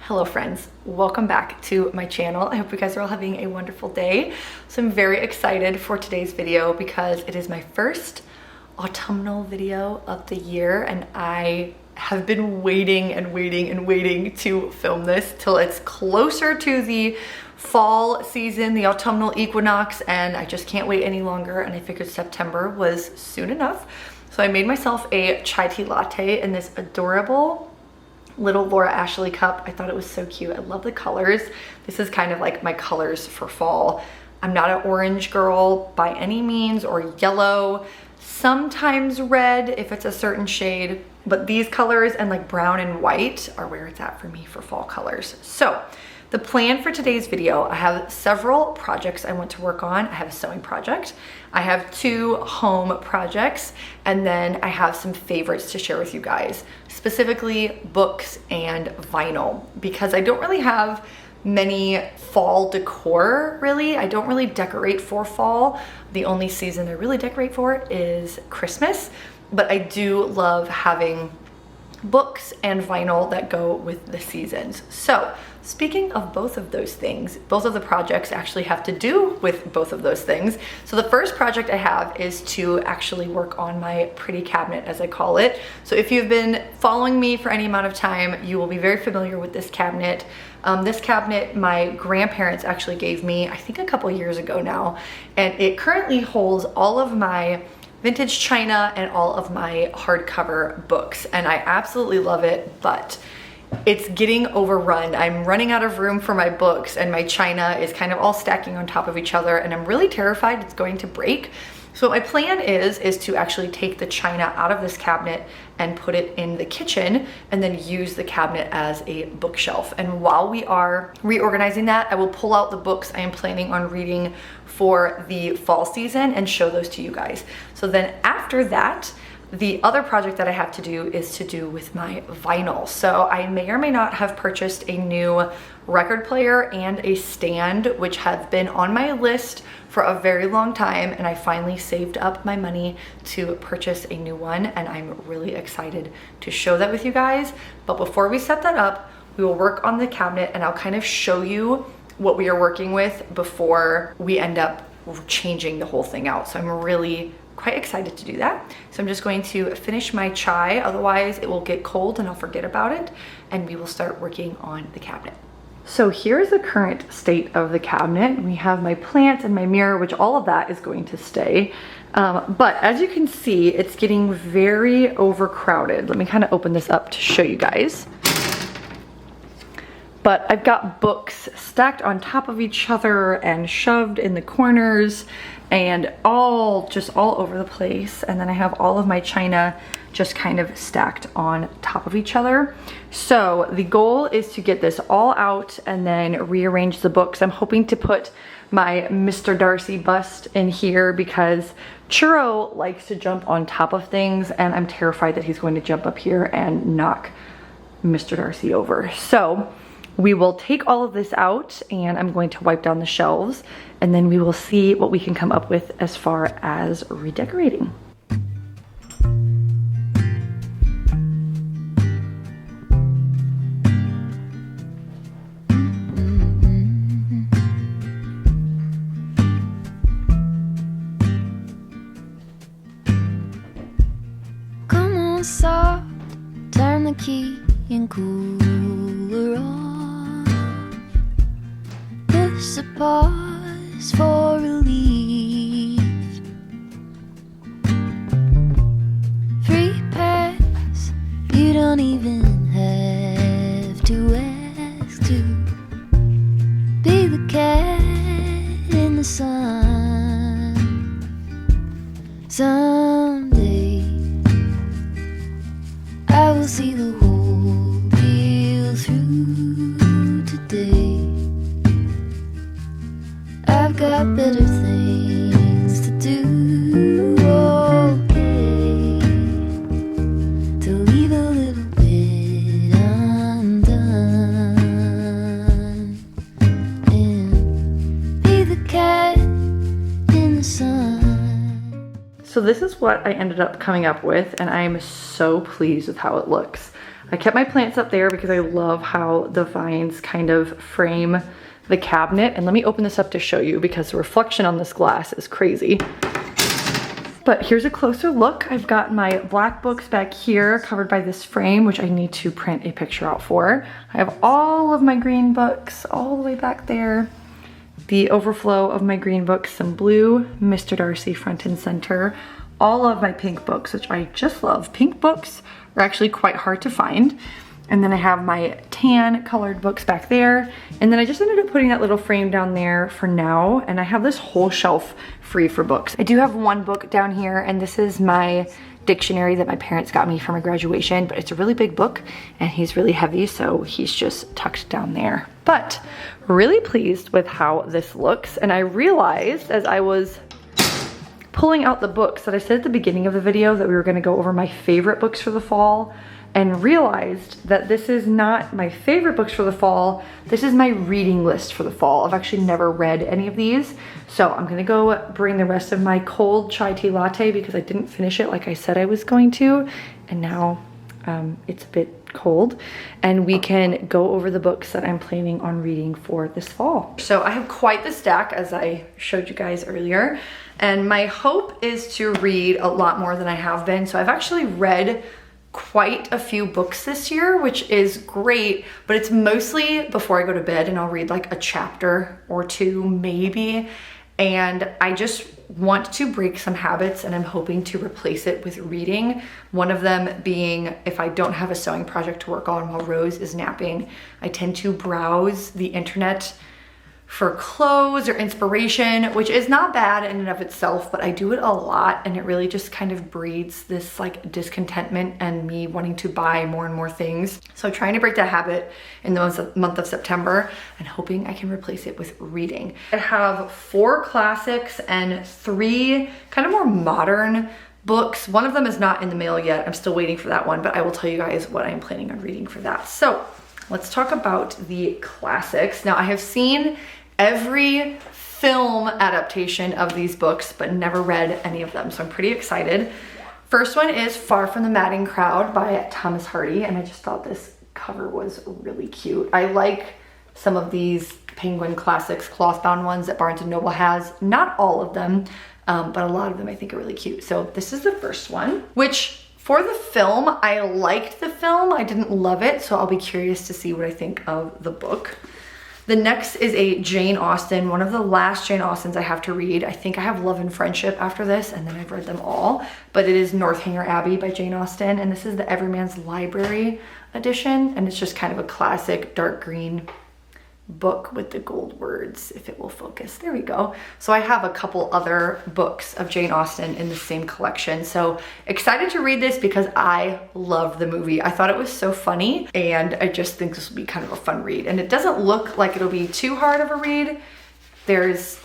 Hello friends, welcome back to my channel. I hope you guys are all having a wonderful day. So I'm very excited for today's video because it is my first autumnal video of the year and I have been waiting to film this till it's closer to the fall season, the autumnal equinox, and I just can't wait any longer, and I figured September was soon enough. So I made myself a chai tea latte in this adorable little Laura Ashley cup. I thought it was so cute. I love the colors. This is kind of like my colors for fall. I'm not an orange girl by any means, or yellow, sometimes red if it's a certain shade, but these colors and like brown and white are where it's at for me for fall colors. So the plan for today's video, I have several projects I want to work on. I have a sewing project, I have 2 home projects, and then I have some favorites to share with you guys, specifically books and vinyl, because I don't really have many fall decor really. I don't really decorate for fall. The only season I really decorate for is Christmas, but I do love having books and vinyl that go with the seasons. So speaking of both of those things, both of the projects actually have to do with both of those things. So the first project I have is to actually work on my pretty cabinet, as I call it. So if you've been following me for any amount of time, you will be very familiar with this cabinet. This cabinet my grandparents actually gave me, I think a couple years ago now, and it currently holds all of my vintage china and all of my hardcover books, and I absolutely love it, but it's getting overrun. I'm running out of room for my books, and my china is kind of all stacking on top of each other, and I'm really terrified it's going to break. So what my plan is to actually take the china out of this cabinet and put it in the kitchen, and then use the cabinet as a bookshelf. And while we are reorganizing that, I will pull out the books I am planning on reading for the fall season and show those to you guys. So then after that, the other project that I have to do is to do with my vinyl. So I may or may not have purchased a new record player and a stand, which have been on my list for a very long time, and I finally saved up my money to purchase a new one, and I'm really excited to show that with you guys. But before we set that up, we will work on the cabinet, and I'll kind of show you what we are working with before we end up changing the whole thing out. So I'm really quite excited to do that. So I'm just going to finish my chai, otherwise it will get cold and I'll forget about it, and we will start working on the cabinet. So here's the current state of the cabinet. We have my plant and my mirror, which all of that is going to stay. But as you can see, it's getting very overcrowded. Let me kind of open this up to show you guys. But I've got books stacked on top of each other and shoved in the corners and just all over the place. And then I have all of my china just kind of stacked on top of each other. So the goal is to get this all out and then rearrange the books. I'm hoping to put my Mr. Darcy bust in here because Churro likes to jump on top of things, and I'm terrified that he's going to jump up here and knock Mr. Darcy over. So we will take all of this out, and I'm going to wipe down the shelves, and then we will see what we can come up with as far as redecorating. Come on, soft, turn the key and cooler on. Push the pause for relief. Free pass, you don't even have to ask to be the cat in the sun. Someday I will see the whole deal through. Today I've got better things to do. Okay, to leave a little bit undone and be the cat in the sun. So this is what I ended up coming up with, and I'm so pleased with how it looks. I kept my plants up there because I love how the vines kind of frame the cabinet. And let me open this up to show you because the reflection on this glass is crazy. But here's a closer look. I've got my black books back here covered by this frame, which I need to print a picture out for. I have all of my green books all the way back there. The overflow of my green books, some blue, Mr. Darcy front and center. All of my pink books, which I just love. Pink books are actually quite hard to find. And then I have my tan colored books back there. And then I just ended up putting that little frame down there for now. And I have this whole shelf free for books. I do have one book down here, and this is my dictionary that my parents got me for my graduation, but it's a really big book and he's really heavy, so he's just tucked down there. But really pleased with how this looks. And I realized as I was pulling out the books that I said at the beginning of the video that we were gonna go over my favorite books for the fall, and realized that this is not my favorite books for the fall. This is my reading list for the fall. I've actually never read any of these. So I'm gonna go bring the rest of my cold chai tea latte because I didn't finish it like I said I was going to. And now it's a bit cold. And we can go over the books that I'm planning on reading for this fall. So I have quite the stack as I showed you guys earlier. And my hope is to read a lot more than I have been. So I've actually read quite a few books this year, which is great, but it's mostly before I go to bed, and I'll read like a chapter or two maybe. And I just want to break some habits, and I'm hoping to replace it with reading. One of them being, if I don't have a sewing project to work on while Rose is napping, I tend to browse the internet for clothes or inspiration, which is not bad in and of itself, but I do it a lot, and it really just kind of breeds this like discontentment and me wanting to buy more and more things. So trying to break that habit in the month of September and hoping I can replace it with reading. I have 4 classics and 3 kind of more modern books. One of them is not in the mail yet. I'm still waiting for that one, but I will tell you guys what I'm planning on reading for that. So let's talk about the classics. Now I have seen every film adaptation of these books, but never read any of them, so I'm pretty excited. First one is Far from the Madding Crowd by Thomas Hardy, and I just thought this cover was really cute. I like some of these Penguin Classics cloth-bound ones that Barnes & Noble has. Not all of them, but a lot of them I think are really cute. So this is the first one, which for the film, I liked the film. I didn't love it, so I'll be curious to see what I think of the book. The next is a Jane Austen, one of the last Jane Austens I have to read. I think I have Love and Friendship after this, and then I've read them all. But it is Northanger Abbey by Jane Austen, and this is the Everyman's Library edition, and it's just kind of a classic dark green book with the gold words, if it will focus. There we go. So I have a couple other books of Jane Austen in the same collection. So excited to read this because I love the movie. I thought it was so funny, and I just think this will be kind of a fun read. And it doesn't look like it'll be too hard of a read. There's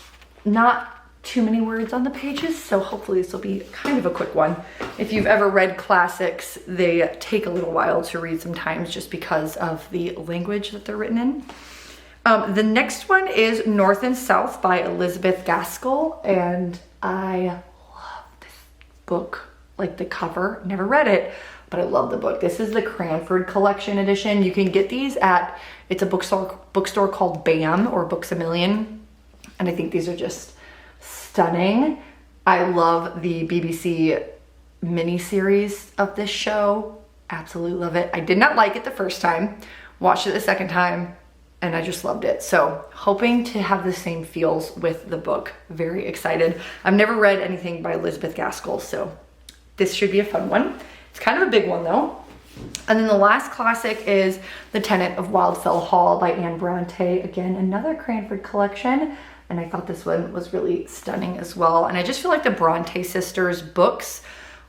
not too many words on the pages, so hopefully this will be kind of a quick one. If you've ever read classics, they take a little while to read sometimes just because of the language that they're written in. The next one is North and South by Elizabeth Gaskell, and I love this book, like the cover. Never read it, but I love the book. This is the Cranford Collection edition. You can get these at, it's a bookstore called BAM or Books A Million, and I think these are just stunning. I love the BBC miniseries of this show. Absolutely love it. I did not like it the first time, watched it the second time, and I just loved it. So hoping to have the same feels with the book. Very excited. I've never read anything by Elizabeth Gaskell, so this should be a fun one. It's kind of a big one though. And then the last classic is The Tenant of Wildfell Hall by Anne Bronte. Again, another Cranford collection. And I thought this one was really stunning as well. And I just feel like the Bronte sisters books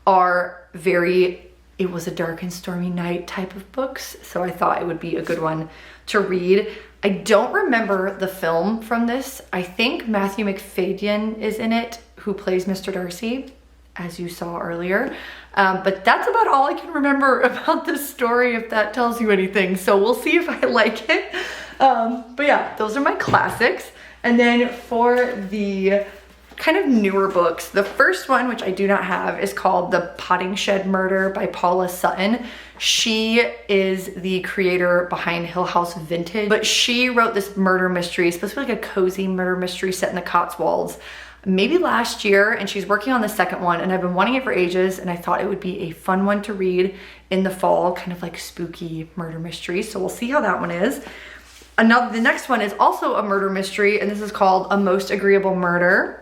are very, it was a dark and stormy night type of books. So I thought it would be a good one to read. I don't remember the film from this. I think Matthew McFadyen is in it, who plays Mr. Darcy, as you saw earlier. But that's about all I can remember about this story, if that tells you anything. So we'll see if I like it. But yeah, those are my classics. And then for the kind of newer books. The first one, which I do not have, is called The Potting Shed Murder by Paula Sutton. She is the creator behind Hill House Vintage, but she wrote this murder mystery. It's supposed to be like a cozy murder mystery set in the Cotswolds, maybe last year, and she's working on the second one, and I've been wanting it for ages, and I thought it would be a fun one to read in the fall, kind of like spooky murder mystery. So we'll see how that one is. The next one is also a murder mystery, and this is called A Most Agreeable Murder.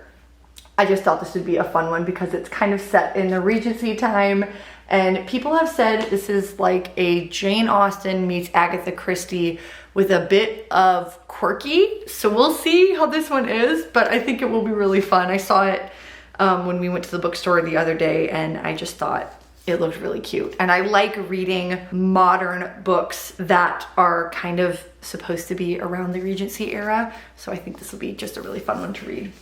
I just thought this would be a fun one because it's kind of set in the Regency time, and people have said this is like a Jane Austen meets Agatha Christie with a bit of quirky. So we'll see how this one is, but I think it will be really fun. I saw it when we went to the bookstore the other day, and I just thought it looked really cute. And I like reading modern books that are kind of supposed to be around the Regency era. So I think this will be just a really fun one to read.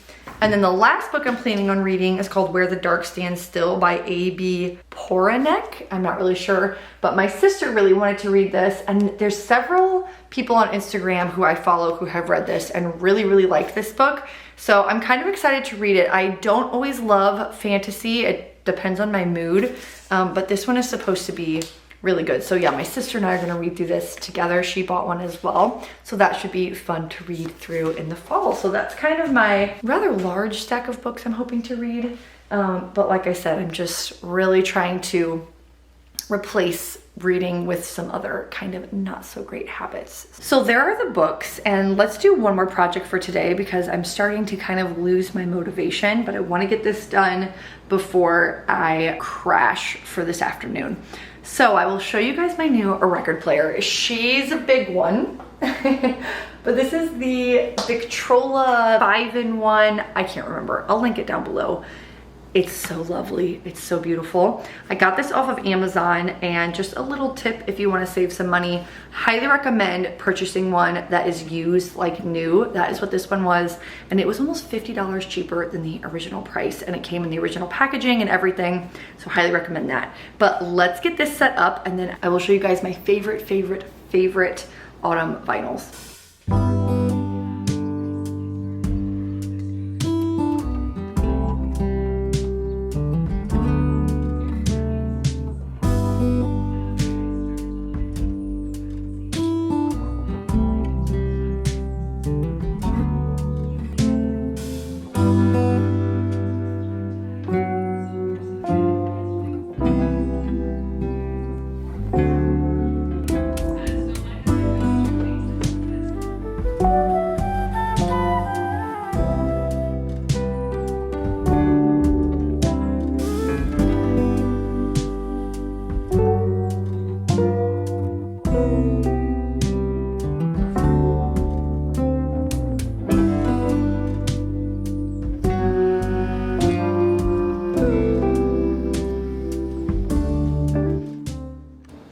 And then the last book I'm planning on reading is called Where the Dark Stands Still by A.B. Poranek. I'm not really sure, but my sister really wanted to read this, and there's several people on Instagram who I follow who have read this and really, really liked this book. So I'm kind of excited to read it. I don't always love fantasy. It depends on my mood, but this one is supposed to be really good. So yeah, my sister and I are gonna read through this together. She bought one as well. So that should be fun to read through in the fall. So that's kind of my rather large stack of books I'm hoping to read. But like I said, I'm just really trying to replace reading with some other kind of not so great habits. So there are the books, and let's do one more project for today because I'm starting to kind of lose my motivation, but I want to get this done before I crash for this afternoon. So I will show you guys my new record player. She's a big one, but this is the Victrola 5-in-1. I can't remember. I'll link it down below. It's so lovely. It's so beautiful. I got this off of Amazon, and just a little tip if you want to save some money, highly recommend purchasing one that is used like new. That is what this one was, and it was almost $50 cheaper than the original price, and it came in the original packaging and everything, so highly recommend that. But let's get this set up, and then I will show you guys my favorite autumn vinyls.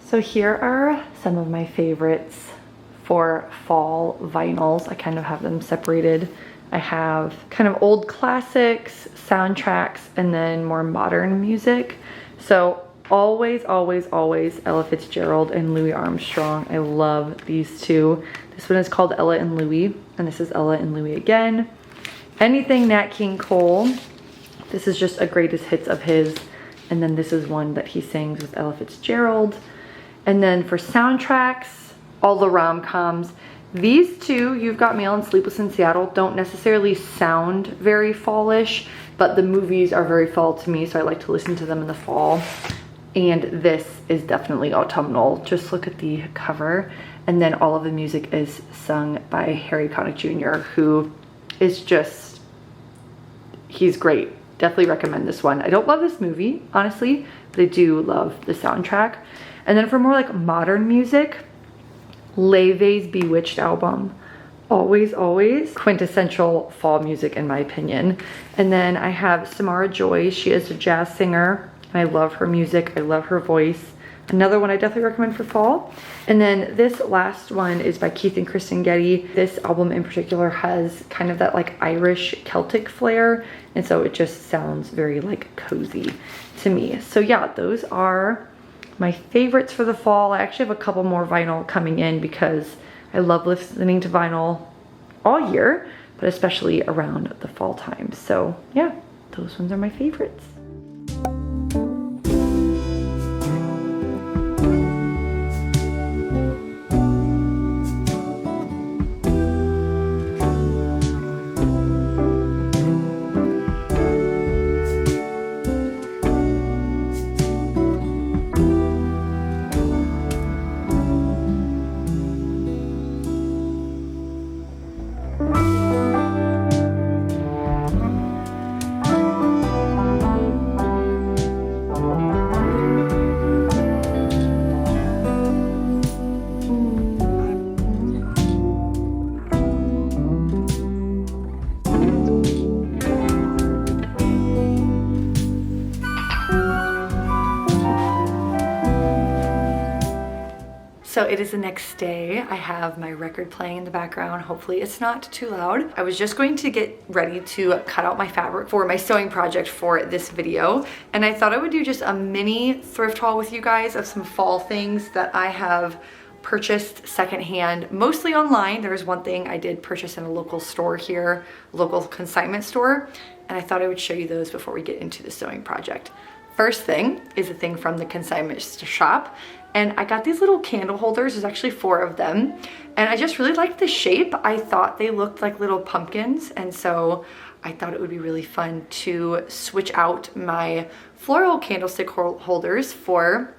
So here are some of my favorites for fall vinyls. I kind of have them separated. I have kind of old classics, soundtracks, and then more modern music. So always Ella Fitzgerald and Louis Armstrong. I love these two. This one is called Ella and Louis, and this is Ella and Louis again. Anything Nat King Cole. This is just a greatest hits of his. And then this is one that he sings with Ella Fitzgerald. And then for soundtracks, all the rom-coms. These two, You've Got Mail and Sleepless in Seattle, don't necessarily sound very fallish, but the movies are very fall to me, so I like to listen to them in the fall. And this is definitely autumnal. Just look at the cover. And then all of the music is sung by Harry Connick Jr., who is just, he's great. Definitely recommend this one. I don't love this movie, honestly, but I do love the soundtrack. And then for more like modern music, Leve's Bewitched album. Always quintessential fall music in my opinion. And then I have Samara Joy. She is a jazz singer, and I love her music. I love her voice. Another one I definitely recommend for fall. And then this last one is by Keith and Kristen Getty. This album in particular has kind of that like Irish Celtic flair, and so it just sounds very like cozy to me. So yeah, those are my favorites for the fall. I actually have a couple more vinyl coming in because I love listening to vinyl all year, but especially around the fall time. So yeah, those ones are my favorites. So it is the next day. I have my record playing in the background. Hopefully it's not too loud. I was just going to get ready to cut out my fabric for my sewing project for this video. And I thought I would do just a mini thrift haul with you guys of some fall things that I have purchased secondhand, mostly online. There's one thing I did purchase in a local store here, local consignment store. And I thought I would show you those before we get into the sewing project. First thing is a thing from the consignment shop. And I got these little candle holders. There's actually 4 of them. And I just really liked the shape. I thought they looked like little pumpkins. And so I thought it would be really fun to switch out my floral candlestick holders for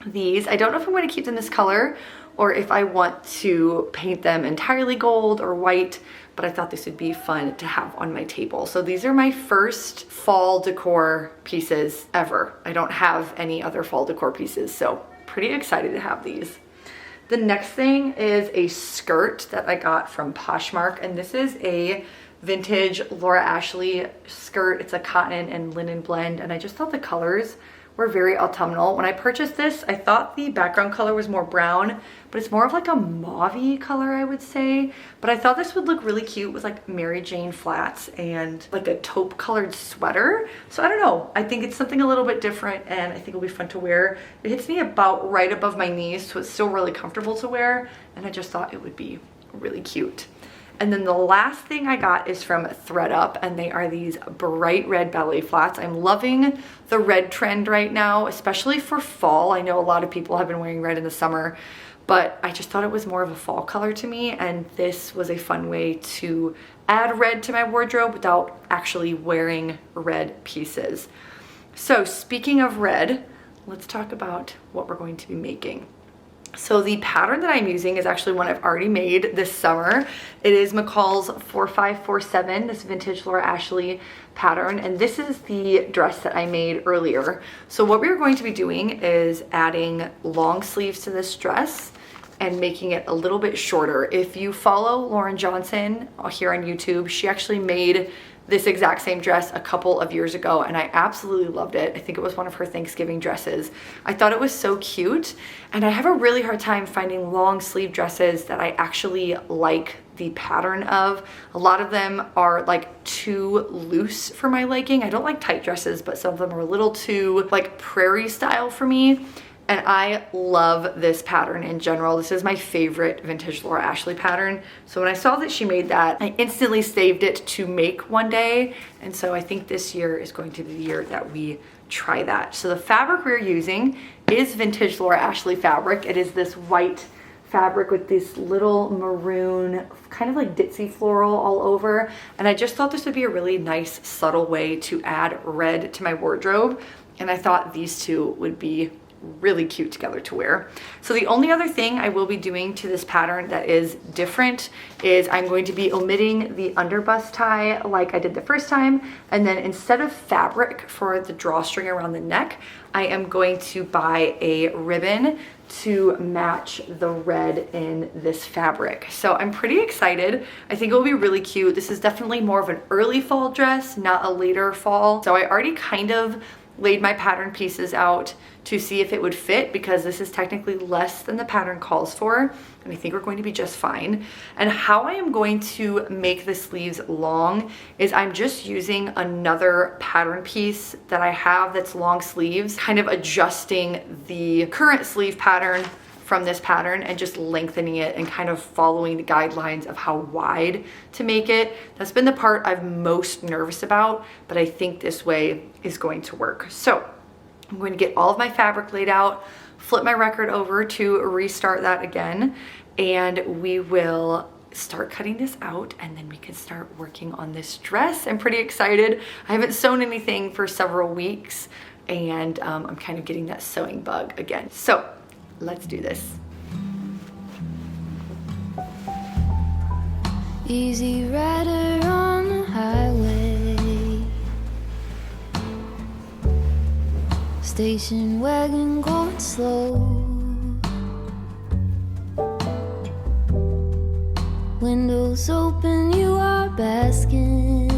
these. I don't know if I'm going to keep them this color or if I want to paint them entirely gold or white, but I thought this would be fun to have on my table. So these are my first fall decor pieces ever. I don't have any other fall decor pieces, so pretty excited to have these. The next thing is a skirt that I got from Poshmark, and this is a vintage Laura Ashley skirt. It's a cotton and linen blend, and I just thought the colors were very autumnal. When I purchased this, I thought the background color was more brown, but it's more of like a mauve-y color, I would say. But I thought this would look really cute with like Mary Jane flats and like a taupe colored sweater. So I don't know, I think it's something a little bit different and I think it'll be fun to wear. It hits me about right above my knees, so it's still really comfortable to wear. And I just thought it would be really cute. And then the last thing I got is from thredUP, and they are these bright red ballet flats. I'm loving the red trend right now, especially for fall. I know a lot of people have been wearing red in the summer, but I just thought it was more of a fall color to me, and this was a fun way to add red to my wardrobe without actually wearing red pieces. So speaking of red, let's talk about what we're going to be making. So the pattern that I'm using is actually one I've already made this summer. It is McCall's 4547, this vintage Laura Ashley pattern, and this is the dress that I made earlier. So what we're going to be doing is adding long sleeves to this dress and making it a little bit shorter. If you follow Lauren Johnson here on YouTube, she actually made this exact same dress a couple of years ago and I absolutely loved it. I think it was one of her Thanksgiving dresses. I thought it was so cute, and I have a really hard time finding long sleeve dresses that I actually like the pattern of. A lot of them are like too loose for my liking. I don't like tight dresses, but some of them are a little too like prairie style for me. And I love this pattern in general. This is my favorite vintage Laura Ashley pattern. So when I saw that she made that, I instantly saved it to make one day. And so I think this year is going to be the year that we try that. So the fabric we're using is vintage Laura Ashley fabric. It is this white fabric with this little maroon, kind of like ditzy floral all over. And I just thought this would be a really nice, subtle way to add red to my wardrobe. And I thought these two would be really cute together to wear. So the only other thing I will be doing to this pattern that is different is I'm going to be omitting the underbust tie like I did the first time, and then instead of fabric for the drawstring around the neck, I am going to buy a ribbon to match the red in this fabric. So I'm pretty excited. I think it will be really cute. This is definitely more of an early fall dress, not a later fall. So I already kind of laid my pattern pieces out to see if it would fit, because this is technically less than the pattern calls for, and I think we're going to be just fine. And how I am going to make the sleeves long is I'm just using another pattern piece that I have that's long sleeves, kind of adjusting the current sleeve pattern from this pattern and just lengthening it and kind of following the guidelines of how wide to make it. That's been the part I'm most nervous about, but I think this way is going to work. So I'm going to get all of my fabric laid out, flip my record over to restart that again, and we will start cutting this out, and then we can start working on this dress. I'm pretty excited. I haven't sewn anything for several weeks, and I'm kind of getting that sewing bug again. So let's do this. Easy rider on the highway, station wagon going slow, windows open, you are basking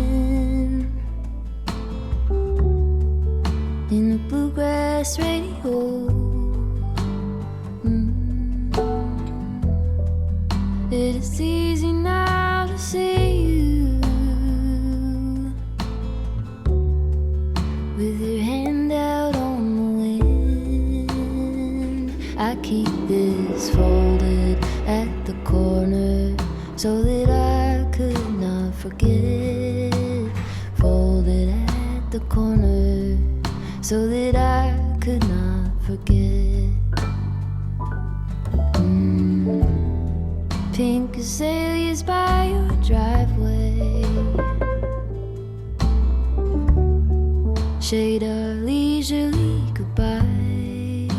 in the bluegrass radio. It is easy now to see you with your hand out on the wind. I keep this folded at the corner so that I could not forget. Folded at the corner so that I could not forget. Pink azaleas by your driveway shade our leisurely goodbyes.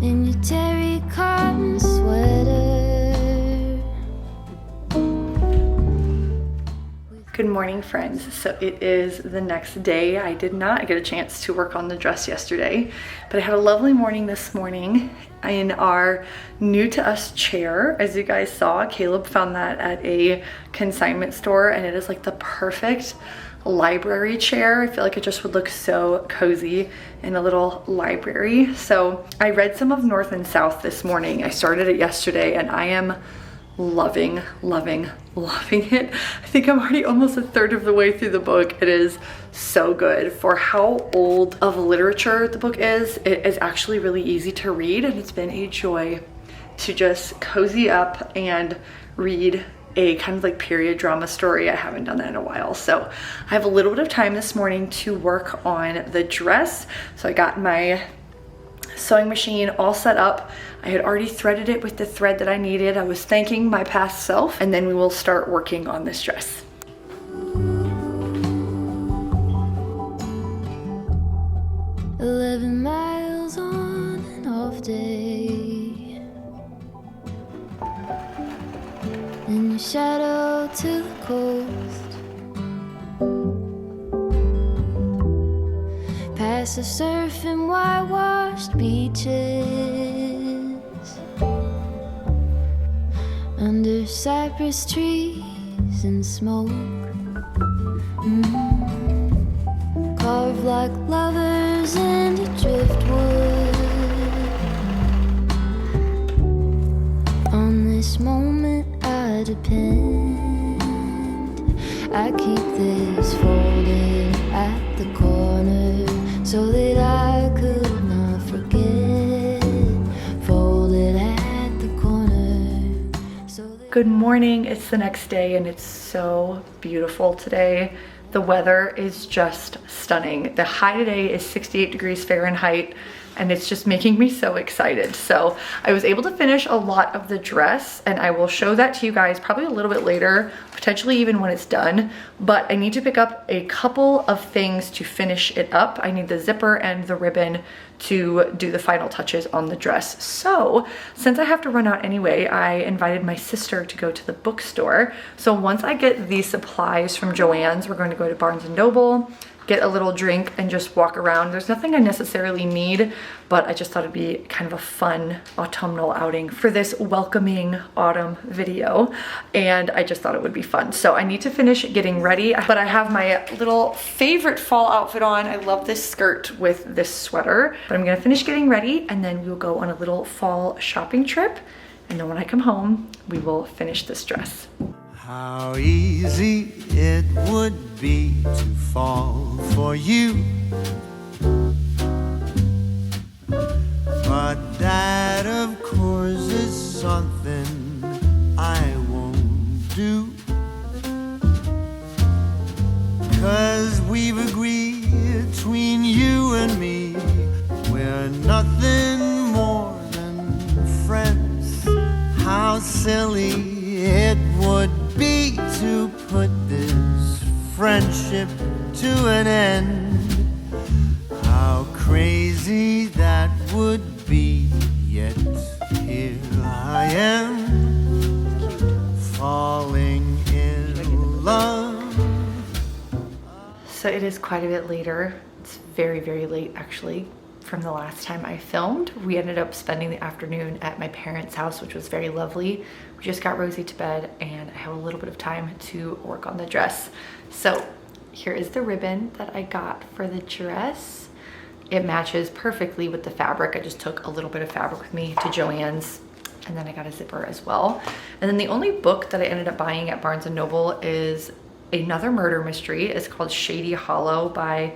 In your terry cotton sweater. Good morning, friends. So it is the next day. I did not get a chance to work on the dress yesterday, but I had a lovely morning this morning in our new to us chair. As you guys saw, Caleb found that at a consignment store, and it is like the perfect library chair. I feel like it just would look so cozy in a little library. So I read some of North and South this morning. I started it yesterday, and I am loving it. I think I'm already almost a third of the way through the book. It is so good. For how old of literature the book is, it is actually really easy to read, and it's been a joy to just cozy up and read a kind of like period drama story. I haven't done that in a while. So I have a little bit of time this morning to work on the dress. So I got my sewing machine all set up. I had already threaded it with the thread that I needed. I was thanking my past self, and then we will start working on this dress. "11 miles on an off day, in your shadow to the coast, past the surf and whitewashed beaches, under cypress trees and smoke, carved like lovers into driftwood. On this moment I depend. I keep this folded at the corner so that I could not forget. Folded at the corner so that... Good morning. It's the next day, and it's so beautiful today. The weather is just stunning. The high today is 68 degrees Fahrenheit, and it's just making me so excited. So I was able to finish a lot of the dress, and I will show that to you guys probably a little bit later, potentially even when it's done. But I need to pick up a couple of things to finish it up. I need the zipper and the ribbon to do the final touches on the dress. So since I have to run out anyway, I invited my sister to go to the bookstore. So once I get these supplies from Joann's, we're going to go to Barnes & Noble, get a little drink, and just walk around. There's nothing I necessarily need, but I just thought it'd be kind of a fun autumnal outing for this welcoming autumn video, and I just thought it would be fun. So I need to finish getting ready, but I have my little favorite fall outfit on. I love this skirt with this sweater, but I'm gonna finish getting ready, and then we'll go on a little fall shopping trip, and then when I come home, we will finish this dress. How easy it would be to fall for you. silly it would be to put this friendship to an end. How crazy that would be, yet here I am, falling in love. So it is quite a bit later. It's very, very late actually from the last time I filmed. We ended up spending the afternoon at my parents' house, which was very lovely. We just got Rosie to bed and I have a little bit of time to work on the dress. So here is the ribbon that I got for the dress. It matches perfectly with the fabric. I just took a little bit of fabric with me to Joann's, and then I got a zipper as well. And then the only book that I ended up buying at Barnes & Noble is another murder mystery. It's called Shady Hollow by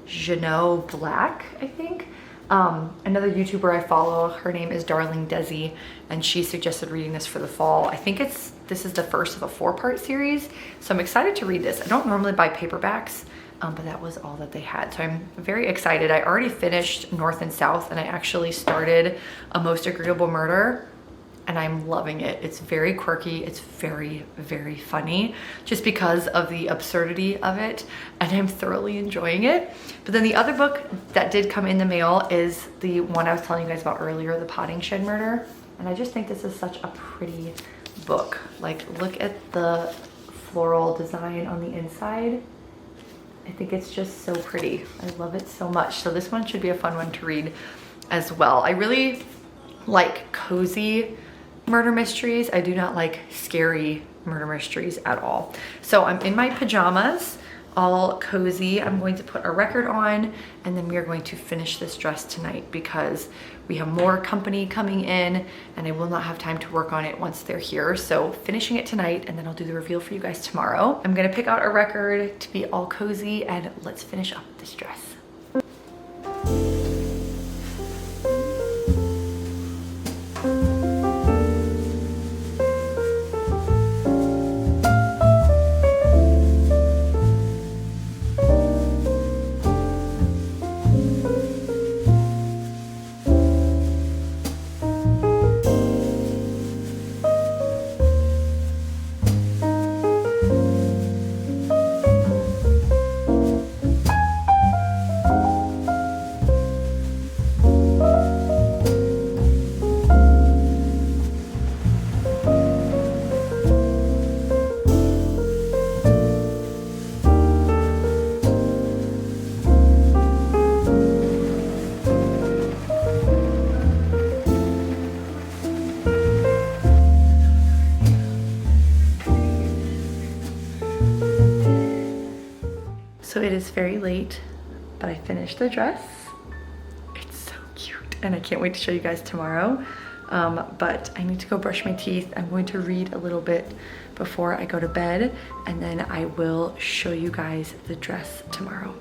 Jeannot Black, I think. Another YouTuber I follow, her name is Darling Desi, and she suggested reading this for the fall. I think this is the first of a 4-part series, so I'm excited to read this. I don't normally buy paperbacks, but that was all that they had, so I'm very excited. I already finished North and South, and I actually started A Most Agreeable Murder, and I'm loving it. It's very quirky. It's very, very funny just because of the absurdity of it, and I'm thoroughly enjoying it. But then the other book that did come in the mail is the one I was telling you guys about earlier, The Potting Shed Murder, and I just think this is such a pretty book. Like, look at the floral design on the inside. I think it's just so pretty. I love it so much. So this one should be a fun one to read as well. I really like cozy murder mysteries. I do not like scary murder mysteries at all. So I'm in my pajamas, all cozy. I'm going to put a record on, and then we are going to finish this dress tonight because we have more company coming in and I will not have time to work on it once they're here. So finishing it tonight, and then I'll do the reveal for you guys tomorrow. I'm gonna pick out a record to be all cozy, and let's finish up this dress. So it is very late, but I finished the dress. It's so cute, and I can't wait to show you guys tomorrow. But I need to go brush my teeth. I'm going to read a little bit before I go to bed, and then I will show you guys the dress tomorrow.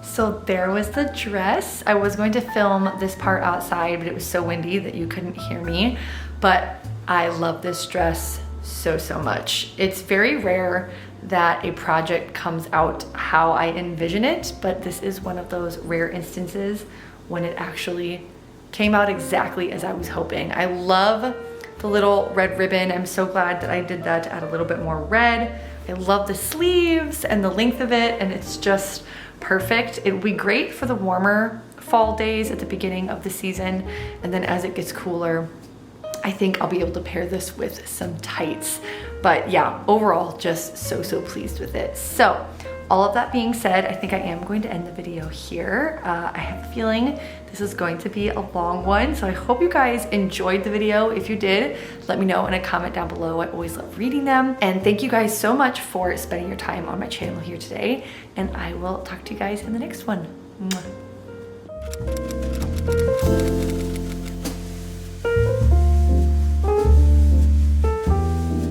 So there was the dress. I was going to film this part outside, but it was so windy that you couldn't hear me. But I love this dress so, so much. It's very rare that a project comes out how I envision it, but this is one of those rare instances when it actually came out exactly as I was hoping. I love the little red ribbon. I'm so glad that I did that to add a little bit more red. I love the sleeves and the length of it, and it's just perfect. It would be great for the warmer fall days at the beginning of the season, and then as it gets cooler, I think I'll be able to pair this with some tights. But yeah, overall, just so, so pleased with it. So all of that being said, I think I am going to end the video here. I have a feeling this is going to be a long one, so I hope you guys enjoyed the video. If you did, let me know in a comment down below. I always love reading them. And thank you guys so much for spending your time on my channel here today, and I will talk to you guys in the next one. Mwah.